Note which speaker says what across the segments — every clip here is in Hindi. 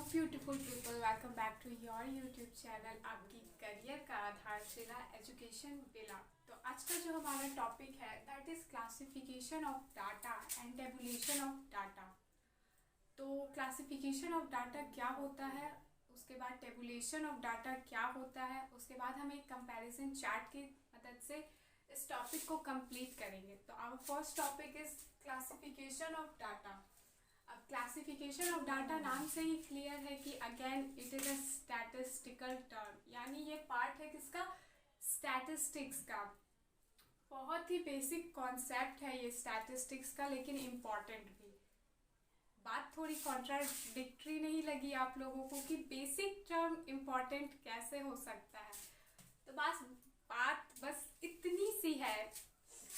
Speaker 1: Beautiful people, welcome back to your YouTube channel आपकी करियर का आधारशिला एजुकेशन विला। तो आज का जो हमारा टॉपिक है that is classification of data and tabulation of data. तो क्लासिफिकेशन ऑफ डाटा क्या होता है, उसके बाद टेबुलेशन ऑफ डाटा क्या होता है, उसके बाद हम एक कंपैरिजन चार्ट की मदद से इस टॉपिक को कंप्लीट करेंगे। तो our first topic is classification of data. अब क्लासिफिकेशन ऑफ डाटा नाम से ही क्लियर है कि again it is a statistical term, यानी ये पार्ट है किसका, स्टैटिस्टिक्स का। बहुत ही बेसिक कॉन्सेप्ट है ये स्टैटिस्टिक्स का, लेकिन इम्पॉर्टेंट भी। बात थोड़ी कॉन्ट्राडिक्टरी नहीं लगी आप लोगों को कि बेसिक टर्म इम्पॉर्टेंट कैसे हो सकता है? तो बात बस इतनी सी है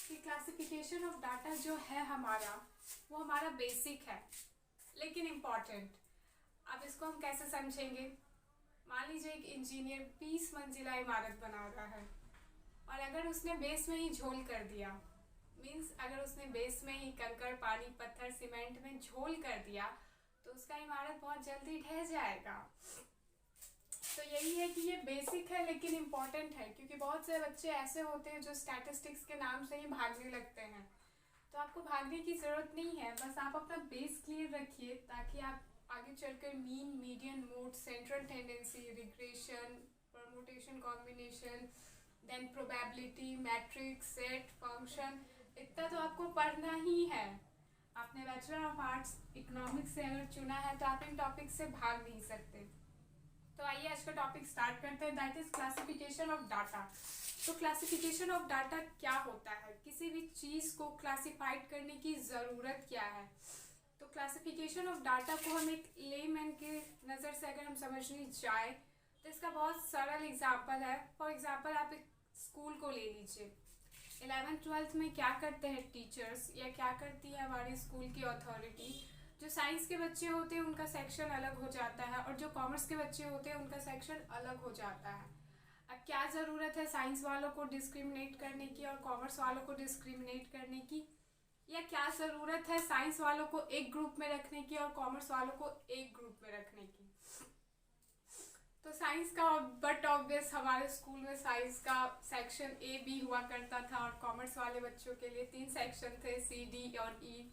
Speaker 1: कि क्लासिफिकेशन ऑफ डाटा जो है हमारा, वो हमारा बेसिक है लेकिन इम्पॉर्टेंट। अब इसको हम कैसे समझेंगे? मान लीजिए एक इंजीनियर 20 मंजिला इमारत बना रहा है और अगर उसने बेस में ही झोल कर दिया, मीन्स अगर उसने बेस में ही कंकड़, पानी, पत्थर, सीमेंट में झोल कर दिया तो उसका इमारत बहुत जल्दी ढह जाएगा। तो यही है कि ये बेसिक है लेकिन इम्पॉर्टेंट है, क्योंकि बहुत से बच्चे ऐसे होते हैं जो स्टैटिस्टिक्स के नाम से ही भागने लगते हैं। तो आपको भागने की ज़रूरत नहीं है, बस आप अपना बेस क्लियर रखिए ताकि आप आगे चलकर mean, median, mode, central tendency, regression, permutation, combination, then probability, matrix, set, function, इतना तो आपको पढ़ना ही है। आपने बैचलर ऑफ आर्ट्स इकोनॉमिक्स से अगर चुना है तो आप इन टॉपिक से भाग नहीं सकते। तो आइए आज का टॉपिक स्टार्ट करते हैं, that is classification of data. तो क्लासिफिकेशन ऑफ डाटा क्या होता है? किसी भी चीज़ को क्लासिफाइड करने की ज़रूरत क्या है? तो क्लासिफिकेशन ऑफ डाटा को हम एक लेमैन के नज़र से अगर हम समझने जाए तो इसका बहुत सरल एग्जांपल है। फॉर एग्जांपल आप एक स्कूल को ले लीजिए। 11th-12th में क्या करते हैं टीचर्स, या क्या करती है हमारी स्कूल की अथॉरिटी? जो साइंस के बच्चे होते हैं उनका सेक्शन अलग हो जाता है और जो कॉमर्स के बच्चे होते हैं उनका सेक्शन अलग हो जाता है। अब क्या ज़रूरत है साइंस वालों को डिस्क्रिमिनेट करने की और कॉमर्स वालों को डिस्क्रिमिनेट करने की, या क्या ज़रूरत है साइंस वालों को एक ग्रुप में रखने की और कॉमर्स वालों को एक ग्रुप में रखने की? तो साइंस का बट ऑब्वियस, हमारे स्कूल में साइंस का सेक्शन ए बी हुआ करता था और कॉमर्स वाले बच्चों के लिए 3 सेक्शन थे, सी, डी और ई।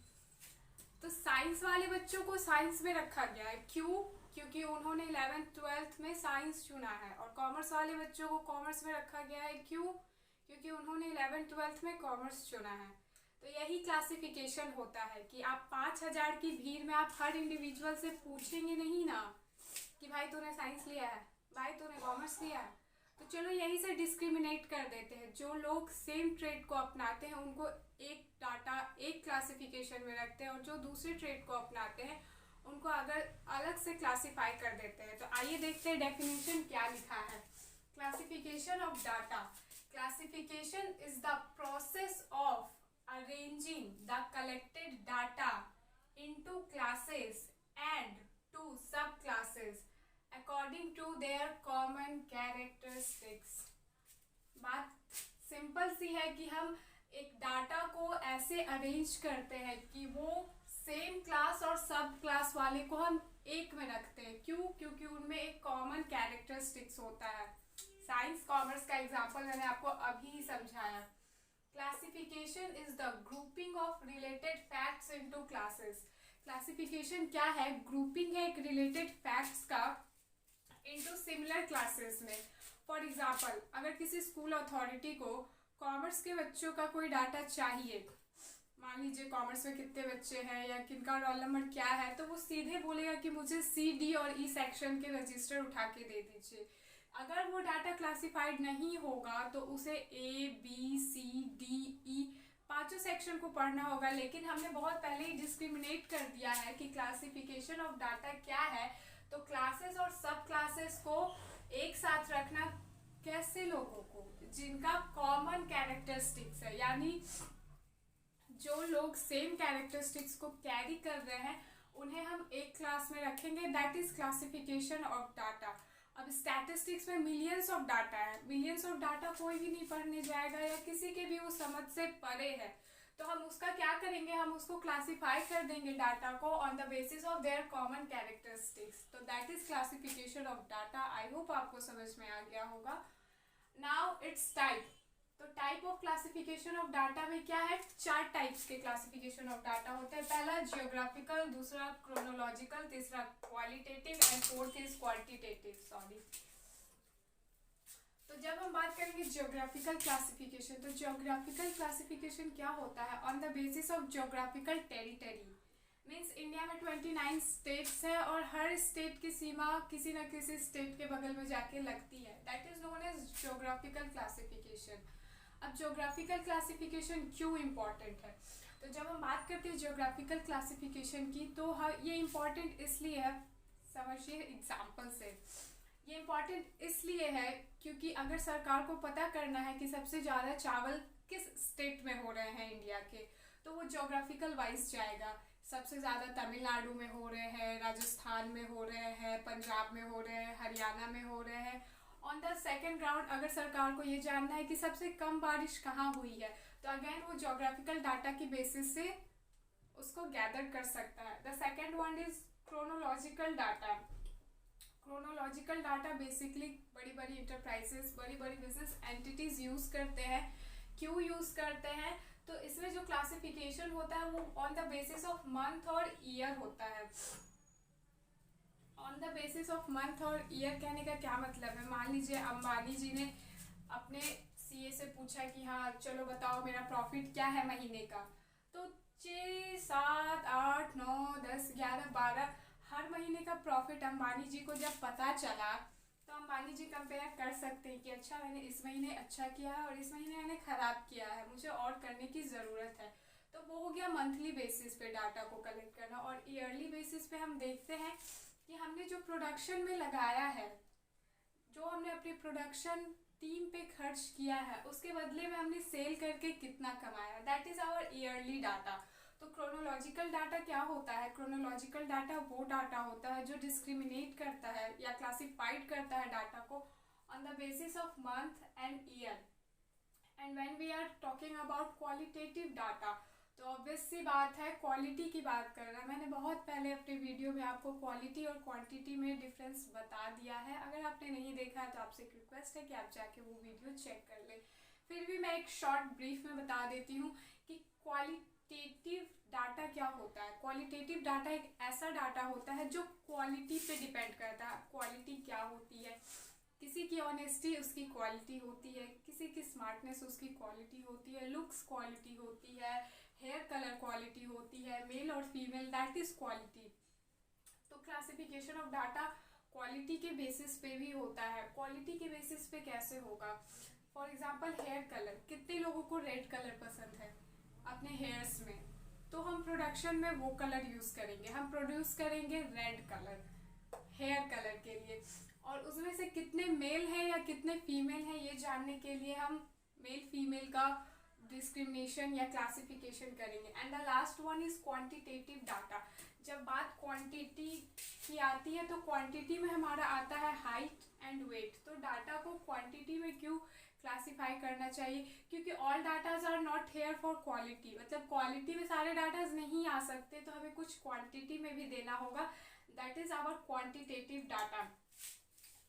Speaker 1: तो साइंस वाले बच्चों को साइंस में रखा गया है, क्यों? क्योंकि उन्होंने 11th-12th में साइंस चुना है। और कॉमर्स वाले बच्चों को कॉमर्स में रखा गया है, क्यों? क्योंकि उन्होंने 11th-12th में कॉमर्स चुना है। तो यही क्लासिफिकेशन होता है कि आप 5000 की भीड़ में आप हर इंडिविजुअल से पूछेंगे नहीं ना कि भाई तूने साइंस लिया है, भाई तूने कॉमर्स लिया है। तो चलो यही से डिस्क्रिमिनेट कर देते हैं। जो लोग सेम ट्रेड को अपनाते हैं उनको एक डाटा, एक क्लासिफिकेशन में रखते हैं, और जो दूसरे ट्रेड को अपनाते हैं उनको अगर अलग से क्लासिफाई कर देते हैं। तो आइए देखते हैं डेफिनेशन क्या लिखा है। Classification of data. Classification is the process of arranging the collected data into classes and to subclasses according to their common characteristics. बात सिंपल सी है कि हम एक डाटा को ऐसे अरेंज करते हैं कि वो सेम क्लास और सब क्लास वाले को हम एक में रखते हैं। क्यों? क्योंकि उनमें एक कॉमन कैरेक्टरिस्टिक्स होता है। साइंस कॉमर्स का एग्जांपल मैंने आपको अभी ही समझाया। Classification is the grouping of related facts into classes. Classification क्या है? ग्रुपिंग है एक रिलेटेड फैक्ट्स का इनटू सिमिलर क्लासेस में। फॉर एग्जांपल अगर किसी स्कूल अथॉरिटी को कॉमर्स के बच्चों का कोई डाटा चाहिए, मान लीजिए कॉमर्स में कितने बच्चे हैं या किनका रोल नंबर क्या है, तो वो सीधे बोलेगा कि मुझे सी, डी और ई सेक्शन के रजिस्टर उठा के दे दीजिए। अगर वो डाटा क्लासिफाइड नहीं होगा तो उसे ए, बी, सी, डी, ई 5 सेक्शन को पढ़ना होगा। लेकिन हमने बहुत पहले ही डिस्क्रिमिनेट कर दिया है कि क्लासिफिकेशन ऑफ डाटा क्या है। तो क्लासेस और सब क्लासेस को एक साथ रखना कैसे? लोगों को जिनका कॉमन कैरेक्टरिस्टिक्स है, यानी जो लोग सेम कैरेक्टरिस्टिक्स को कैरी कर रहे हैं उन्हें हम एक क्लास में रखेंगे। That is classification of data. अब स्टैटिस्टिक्स में मिलियंस ऑफ डाटा है, मिलियंस ऑफ डाटा कोई भी नहीं पढ़ने जाएगा या किसी के भी वो समझ से परे है। तो हम उसका क्या करेंगे, हम उसको क्लासीफाई कर देंगे डाटा को on the basis of their common characteristics. तो that is classification of data. I hope आपको समझ में आ गया होगा। Now it's type. तो type of classification of data में क्या है, 4 टाइप्स के क्लासिफिकेशन ऑफ डाटा होते हैं। पहला जियोग्राफिकल, दूसरा क्रोनोलॉजिकल, तीसरा qualitative and fourth is quantitative. Sorry. तो जब हम बात करेंगे जियोग्राफिकल क्लासिफिकेशन, तो जियोग्राफिकल क्लासिफिकेशन क्या होता है, on the basis of geographical territory. Means India में 29 स्टेट्स है और हर स्टेट की सीमा किसी न किसी स्टेट के बगल में जाके लगती है। That is known as geographical classification. अब जियोग्राफिकल क्लासिफिकेशन क्यों इम्पॉर्टेंट है, तो जब हम बात करते हैं जियोग्राफिकल क्लासिफिकेशन की, तो ये इम्पॉर्टेंट इसलिए है, समझिए एग्जाम्पल से। ये इम्पॉर्टेंट इसलिए है क्योंकि अगर सरकार को पता करना है कि सबसे ज़्यादा चावल किस स्टेट में हो रहे हैं इंडिया के, तो वो जियोग्राफिकल वाइज जाएगा। सबसे ज़्यादा तमिलनाडु में हो रहे हैं, राजस्थान में हो रहे हैं, पंजाब में हो रहे हैं, हरियाणा में हो रहे हैं। ऑन द सेकेंड ग्राउंड अगर सरकार को ये जानना है कि सबसे कम बारिश कहाँ हुई है, तो अगेन वो जियोग्राफिकल डाटा की बेसिस से उसको गैदर कर सकता है। The second one is chronological data. Chronological data basically बड़ी बड़ी इंटरप्राइजेस, बड़ी बड़ी बिजनेस एंटिटीज यूज़ करते हैं। क्यों यूज़ करते हैं, तो इसमें जो क्लासिफिकेशन होता है वो on the basis of month और ईयर होता है। On the basis of month और ईयर कहने का क्या मतलब है, मान लीजिए अंबानी जी ने अपने सीए से पूछा कि हाँ चलो बताओ मेरा प्रॉफिट क्या है महीने का, तो 6, 7, 8, 9, 10, 11, 12 हर महीने का प्रॉफिट अंबानी जी को जब पता चला, तो अंबानी जी कंपेयर कर सकते हैं कि अच्छा मैंने इस महीने अच्छा किया है और इस महीने मैंने ख़राब किया है, मुझे और करने की ज़रूरत है। तो वो हो गया मंथली बेसिस पे डाटा को कलेक्ट करना। और ईयरली बेसिस पे हम देखते हैं कि हमने जो प्रोडक्शन में लगाया है, जो हमने अपनी प्रोडक्शन टीम पे खर्च किया है, उसके बदले में हमने सेल करके कितना कमाया, that is our yearly data. तो क्रोनोलॉजिकल डाटा क्या होता है, क्रोनोलॉजिकल डाटा वो डाटा होता है जो डिस्क्रिमिनेट करता है या क्लासिफाइड करता है डाटा को on the basis of month and year. And when we are talking about qualitative data, तो ऑब्वियस सी बात है क्वालिटी की बात कर रहा है। मैंने बहुत पहले अपने वीडियो में आपको क्वालिटी और क्वांटिटी में डिफरेंस बता दिया है। अगर आपने नहीं देखा है तो आपसे एक रिक्वेस्ट है कि आप जाके वो वीडियो चेक कर लें। फिर भी मैं एक शॉर्ट ब्रीफ में बता देती हूँ कि क्वालिटेटिव डाटा क्या होता है। क्वालिटेटिव डाटा एक ऐसा डाटा होता है जो क्वालिटी पे डिपेंड करता है। क्वालिटी क्या होती है, किसी की ऑनेस्टी उसकी क्वालिटी होती है, किसी की स्मार्टनेस उसकी क्वालिटी होती है, लुक्स क्वालिटी होती है, हेयर कलर क्वालिटी होती है, मेल और फीमेल, दैट इज क्वालिटी। तो क्लासिफिकेशन ऑफ डाटा क्वालिटी के बेसिस पे भी होता है। क्वालिटी के बेसिस पे कैसे होगा, फॉर एग्जांपल हेयर कलर, कितने लोगों को रेड कलर पसंद है अपने हेयर्स में, तो हम प्रोडक्शन में वो कलर यूज़ करेंगे, हम प्रोड्यूस करेंगे रेड कलर हेयर कलर के लिए। और उसमें से कितने मेल हैं या कितने फीमेल हैं ये जानने के लिए हम मेल फीमेल का डिस्क्रिमिनेशन या क्लासिफिकेशन करेंगे। And the last one is quantitative data. जब बात क्वांटिटी की आती है तो क्वांटिटी में हमारा आता है हाइट एंड वेट। तो डाटा को क्वांटिटी में क्यों क्लासीफाई करना चाहिए, क्योंकि all datas are not here for quality, मतलब क्वालिटी में सारे डाटाज नहीं आ सकते, तो हमें कुछ क्वांटिटी में भी देना होगा, that is our quantitative data.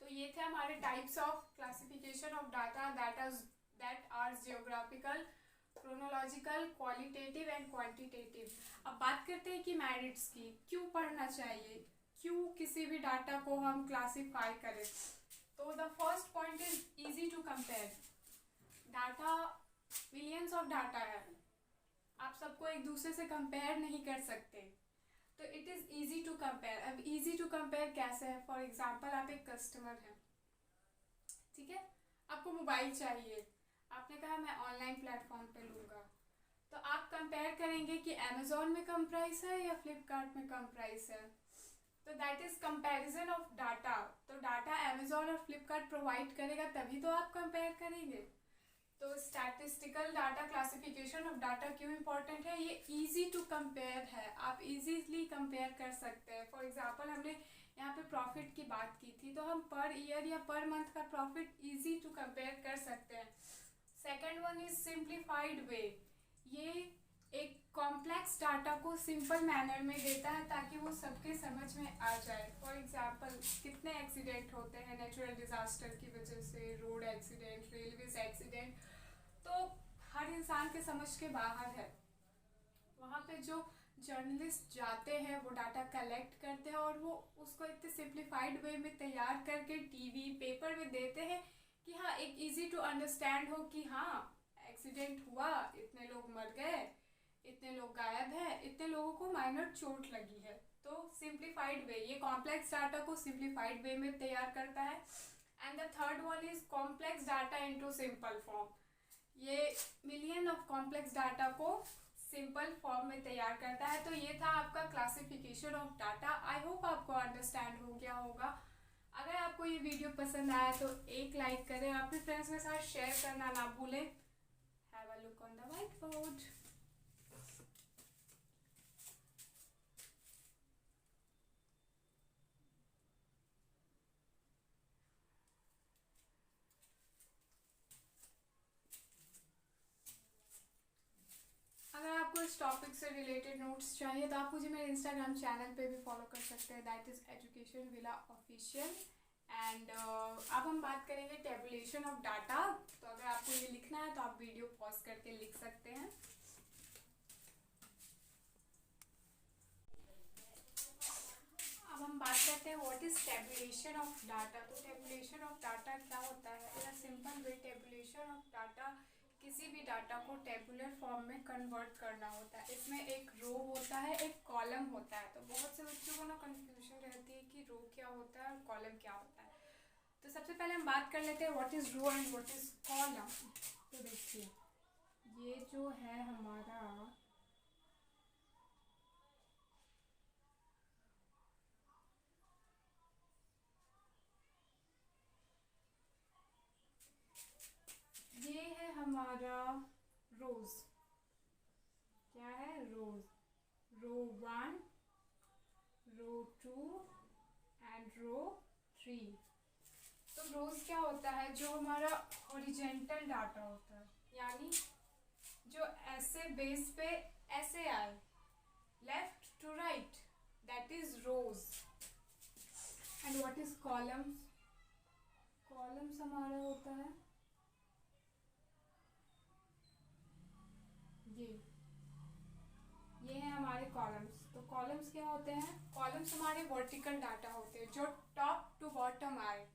Speaker 1: तो ये थे हमारे types of classification of data, that are geographical, chronological, qualitative and quantitative. अब बात करते हैं कि मेरिट्स की, क्यों पढ़ना चाहिए, क्यों किसी भी डाटा को हम क्लासीफाई करें। तो the first point is easy to compare. Data millions of data है, आप सबको एक दूसरे से कंपेयर नहीं कर सकते, तो it is easy to compare. अब ईजी टू कंपेयर कैसे है, फॉर एग्जाम्पल आप एक कस्टमर हैं, ठीक है, आपको मोबाइल चाहिए, आपने कहा मैं ऑनलाइन प्लेटफॉर्म पे लूँगा, तो आप कंपेयर करेंगे कि अमेज़ॉन में कम प्राइस है या फ्लिपकार्ट में कम प्राइस है, तो that is comparison of data. तो डाटा अमेज़ॉन और फ्लिपकार्ट प्रोवाइड करेगा तभी तो आप कंपेयर करेंगे। तो statistical data, classification of data क्यों इम्पॉर्टेंट है, ये इजी टू कंपेयर है, आप इजीली कंपेयर कर सकते हैं। फॉर एग्जांपल हमने यहाँ पे प्रॉफिट की बात की थी, तो हम पर ईयर या पर मंथ का प्रॉफिट इजी टू कंपेयर कर सकते हैं। सेकेंड वन इज सिंप्लीफाइड वे, ये एक कॉम्प्लेक्स डाटा को सिंपल मैनर में देता है ताकि वो सबके समझ में आ जाए। फॉर एग्जांपल कितने एक्सीडेंट होते हैं नेचुरल डिज़ास्टर की वजह से, रोड एक्सीडेंट, रेलवे एक्सीडेंट, तो हर इंसान के समझ के बाहर है। वहाँ पे जो जर्नलिस्ट जाते हैं वो डाटा कलेक्ट करते हैं और वो उसको इतने सिंप्लीफाइड वे में तैयार करके टीवी पेपर में देते हैं कि हाँ एक इजी टू अंडरस्टैंड हो कि हाँ एक्सीडेंट हुआ, इतने लोग मर गए, इतने लोग गायब हैं, इतने लोगों को माइनर चोट लगी है। तो सिंप्लीफाइड वे, ये कॉम्प्लेक्स डाटा को सिंप्लीफाइड वे में तैयार करता है। And the third one is complex data into simple form. ये मिलियन ऑफ कॉम्प्लेक्स डाटा को सिंपल फॉर्म में तैयार करता है। तो ये था आपका classification of data. I hope आपको अंडरस्टैंड हो गया होगा। अगर आपको ये वीडियो पसंद आया तो एक लाइक करें, अपने फ्रेंड्स के साथ शेयर करना ना भूलें। Have a look on the white board. अगर आपको इस टॉपिक से रिलेटेड नोट्स चाहिए तो आप मुझे मेरे इंस्टाग्राम चैनल पे भी फॉलो कर सकते हैं, that is education villa official. And अब हम बात करेंगे टेबुलेशन ऑफ डाटा। तो अगर आपको ये लिखना है तो आप वीडियो पॉज करके लिख सकते हैं। अब हम बात करते हैं what is tabulation of data. तो टेबुलेशन ऑफ डाटा क्या होता है? In a simple way tabulation of data किसी भी डाटा को टेबुलर फॉर्म में कन्वर्ट करना होता है। इसमें एक रो होता है, एक कॉलम होता है। तो बहुत से बच्चों को ना कंफ्यूजन रहती है कि रो क्या होता है और कॉलम क्या होता है। तो सबसे पहले हम बात कर लेते हैं what is row and what is column. तो देखिए ये जो है हमारा ये है हमारा रोज। क्या है? रोज। रो 1, रो 2 एंड रो 3। तो रोज क्या होता है? जो हमारा हॉरिजेंटल डाटा होता है, यानी जो ऐसे बेस पे ऐसे आए, left to right, that is rows. And what is columns? Columns हमारा होता है ये है हमारे कॉलम्स। तो कॉलम्स क्या होते हैं? कॉलम्स हमारे वर्टिकल डाटा होते हैं जो टॉप टू बॉटम आए।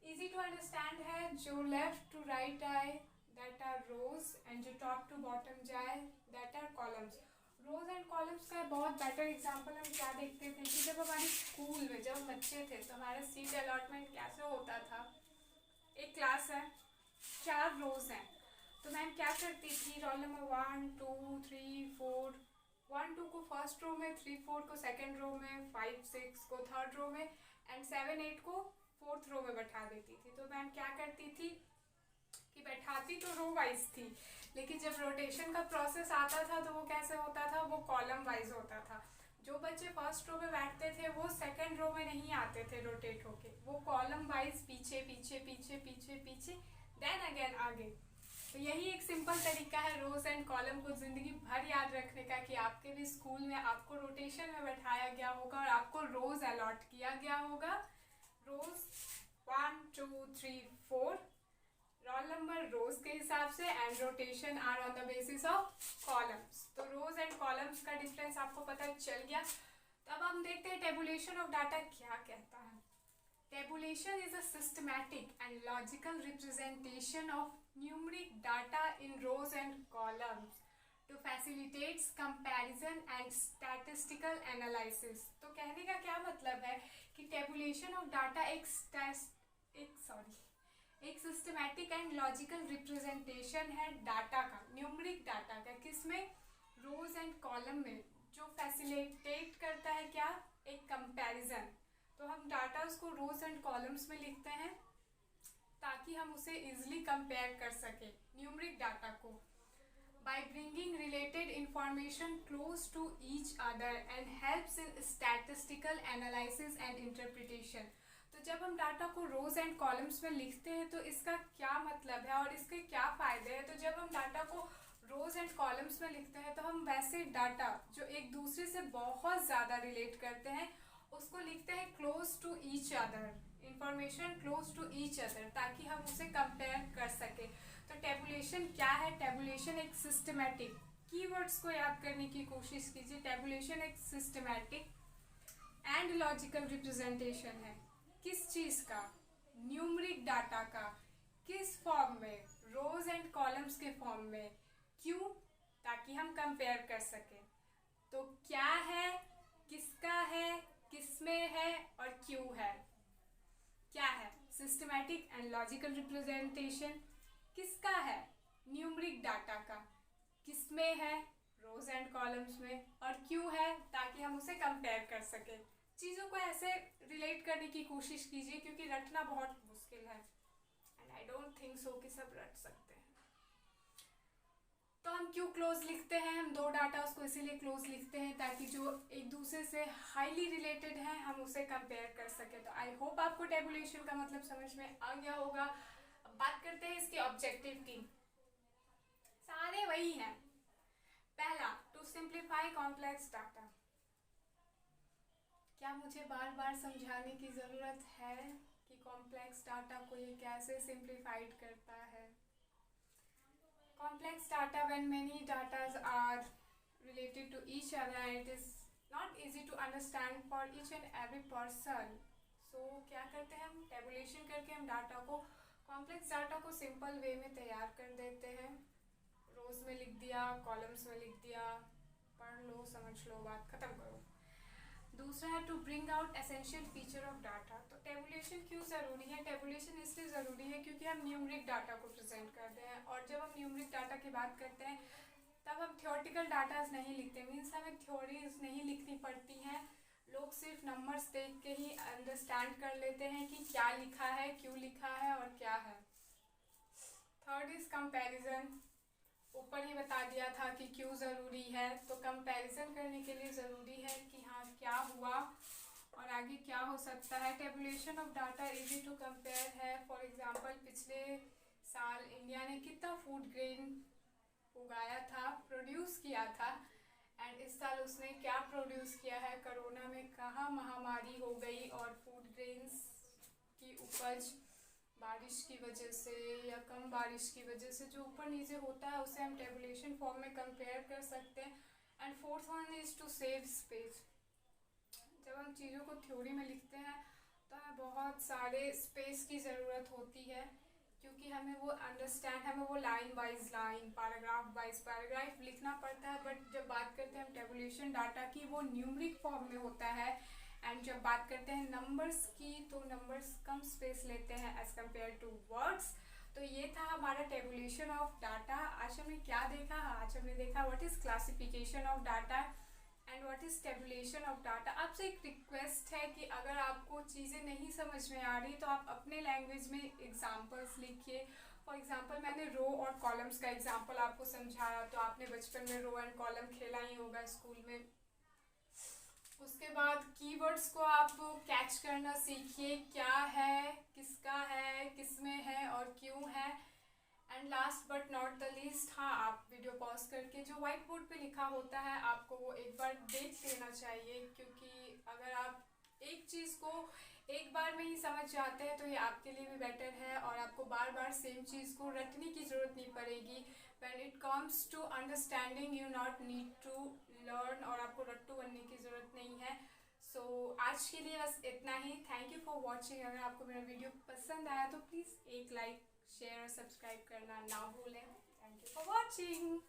Speaker 1: इजी टू अंडरस्टैंड है। जो लेफ्ट टू राइट आए दैट आर रोज, एंड जो टॉप टू बॉटम जाए that are columns. Rows and columns का बहुत बेटर एग्जांपल हम क्या देखते थे कि जब हमारे स्कूल में जब हम बच्चे थे तो हमारा सीट अलॉटमेंट कैसे होता था? एक क्लास है, 4 रोज हैं, तो मैम क्या करती थी? रोल नंबर 1 2 3 4, 1 2 को फर्स्ट रो में, 3 4 को सेकंड रो में, 5 6 को थर्ड रो में एंड 7 8 को फोर्थ रो में बैठा देती थी। तो मैम क्या करती थी कि बैठाती तो रो वाइज थी, लेकिन जब रोटेशन का प्रोसेस आता था तो वो कैसे होता था? वो कॉलम वाइज होता था। जो बच्चे फर्स्ट रो में बैठते थे वो सेकंड रो में नहीं आते थे रोटेट होके, वो कॉलम वाइज पीछे पीछे पीछे पीछे पीछे देन अगेन आगे। तो यही एक सिंपल तरीका है रोज एंड कॉलम को जिंदगी भर याद रखने का कि आपके भी स्कूल में आपको रोटेशन में बैठाया गया होगा और आपको रोज अलॉट किया गया होगा। रोज 1 2 3 4, रोल नंबर रोज के हिसाब से, and rotation are on the basis of columns. तो रोज एंड कॉलम्स का डिफरेंस आपको पता चल गया। तो अब हम देखते हैं टेबुलेशन ऑफ डाटा क्या कहता है। Tabulation is a systematic and logical representation of numeric data in rows and columns to facilitate comparison and statistical analysis। तो कहने का क्या मतलब है कि tabulation of data एक सिस्टमैटिक एंड लॉजिकल रिप्रेजेंटेशन है डाटा का, न्यूमरिक डाटा का। किसमें? रोज एंड कॉलम में, जो फैसिलिटेट करता है क्या? एक कंपैरिजन। तो हम डाटा उसको रोज एंड कॉलम्स में लिखते हैं ताकि हम उसे इजीली कंपेयर कर सके न्यूमरिक डाटा को, by bringing related information close to each other and helps in statistical analysis and interpretation। तो जब हम डाटा को रोज एंड कॉलम्स में लिखते हैं तो इसका क्या मतलब है और इसके क्या फ़ायदे हैं? तो जब हम डाटा को रोज एंड कॉलम्स में लिखते हैं तो हम वैसे डाटा जो एक दूसरे से बहुत ज़्यादा रिलेट करते हैं उसको लिखते हैं close to each other, information close to each other, ताकि हम उसे कंपेयर कर सकें। तो टेबुलेशन क्या है? टेबुलेशन एक सिस्टमेटिक, कीवर्ड्स को याद करने की कोशिश कीजिए। टेबुलेशन एक सिस्टमेटिक एंड लॉजिकल रिप्रेजेंटेशन है। किस चीज़ का? न्यूमरिक डाटा का। किस फॉर्म में? रोज एंड कॉलम्स के फॉर्म में। क्यों? ताकि हम कंपेयर कर सकें। तो क्या है, किसका है, किसमें है और क्यों है? क्या है? Systematic and logical representation. किसका है? न्यूमरिक डाटा का। किसमें है? रोज एंड कॉलम्स में। और क्यों है? ताकि हम उसे कंपेयर कर सकें। चीज़ों को ऐसे रिलेट करने की कोशिश कीजिए, क्योंकि रटना बहुत मुश्किल है and I don't think so कि सब रट सकते हैं। तो हम क्यों क्लोज लिखते हैं? हम दो डाटा उसको इसीलिए क्लोज लिखते हैं ताकि जो एक दूसरे से हाईली रिलेटेड है हम उसे कंपेयर कर सकें। तो आई होप आपको टेबुलेशन का मतलब समझ में आ गया होगा। अब बात करते हैं इसके ऑब्जेक्टिव की। सारे वही हैं। पहला, टू सिंप्लीफाई कॉम्प्लेक्स डाटा। क्या मुझे बार बार समझाने की ज़रूरत है कि कॉम्प्लेक्स डाटा को ये कैसे सिंप्लीफाइड करता है? Complex data, when many data are related to each other, it is not easy to understand for each and every person. So क्या करते हैं हम? टेबुलेशन करके हम डाटा को, कॉम्प्लेक्स डाटा को सिंपल वे में तैयार कर देते हैं। रोज में लिख दिया, कॉलम्स में लिख दिया, पढ़ लो, समझ लो, बात खत्म करो। दूसरा है to bring out essential feature of data. तो टेबुलेशन क्यों ज़रूरी है? टेबुलेशन इसलिए ज़रूरी है क्योंकि हम न्यूमरिक डाटा को प्रेजेंट करते हैं, और जब हम न्यूमरिक डाटा की बात करते हैं तब हम थ्योरेटिकल डाटाज नहीं लिखते। मीन्स हमें थ्योरीज नहीं लिखनी पड़ती हैं। लोग सिर्फ नंबर्स देख के ही अंडरस्टैंड कर लेते हैं कि क्या लिखा है, क्यों लिखा है और क्या है। Third is comparison. ऊपर ही बता दिया था कि क्यों ज़रूरी है। तो कंपैरिजन करने के लिए ज़रूरी है कि हाँ क्या हुआ और आगे क्या हो सकता है। Tabulation of data easy to compare है। फॉर एग्जांपल, पिछले साल इंडिया ने कितना फूड ग्रेन उगाया था, प्रोड्यूस किया था, एंड इस साल उसने क्या प्रोड्यूस किया है? कोरोना में कहाँ महामारी हो गई और फूड ग्रेन्स की उपज बारिश की वजह से या कम बारिश की वजह से जो ऊपर नीचे होता है उसे हम टेबुलेशन फॉर्म में कंपेयर कर सकते हैं। And fourth one is to save space. जब हम चीज़ों को थ्योरी में लिखते हैं तो हमें बहुत सारे स्पेस की ज़रूरत होती है, क्योंकि हमें वो हमें वो line wise line, paragraph wise paragraph लिखना पड़ता है। बट जब बात करते हैं हम टेबुलेशन डाटा की, वो न्यूमरिक फॉर्म में होता है। एंड जब बात करते हैं नंबर्स की, तो नंबर्स कम स्पेस लेते हैं एज कम्पेयर टू वर्ड्स। तो ये था हमारा टेबुलेशन ऑफ डाटा। आज हमने क्या देखा? आज हमने देखा what is classification of data and what is tabulation of data. आपसे एक रिक्वेस्ट है कि अगर आपको चीज़ें नहीं समझ में आ रही तो आप अपने लैंग्वेज में एग्जाम्पल्स लिखिए। फॉर एग्जाम्पल, मैंने रो और कॉलम्स का एग्जाम्पल आपको समझाया, तो आपने बचपन में रो एंड कॉलम खेला ही होगा स्कूल में। उसके बाद कीवर्ड्स को आप कैच करना सीखिए, क्या है, किसका है, किसमें है और क्यों है। And last but not the least, हाँ, आप वीडियो पॉज करके जो व्हाइट बोर्ड पे लिखा होता है आपको वो एक बार देख लेना चाहिए, क्योंकि अगर आप एक चीज़ को एक बार में ही समझ जाते हैं तो ये आपके लिए भी बेटर है और आपको बार बार सेम चीज़ को रटने की ज़रूरत नहीं पड़ेगी। When it comes to understanding, you not need to learn, और आपको रट्टू बनने की ज़रूरत नहीं है। सो आज के लिए बस इतना ही। Thank you for watching. अगर आपको मेरा वीडियो पसंद आया तो प्लीज़ एक लाइक, शेयर और सब्सक्राइब करना ना भूलें। Thank you for watching.